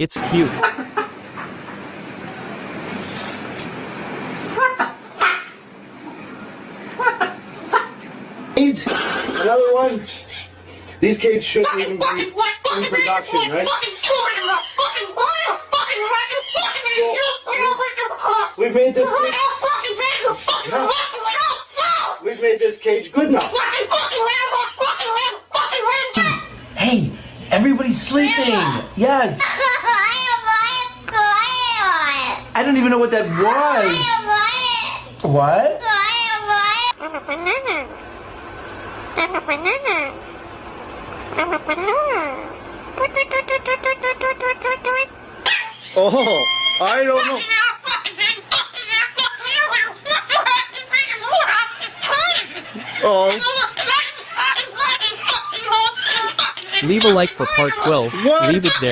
It's cute. Another one. These cages shouldn't even be in production, right? We've made this cage. We've made this cage good enough. Hey, everybody's sleeping. Yes. I don't even know what that was. What? Oh, I don't know. Oh. Leave a like for part 12. What? Leave it there.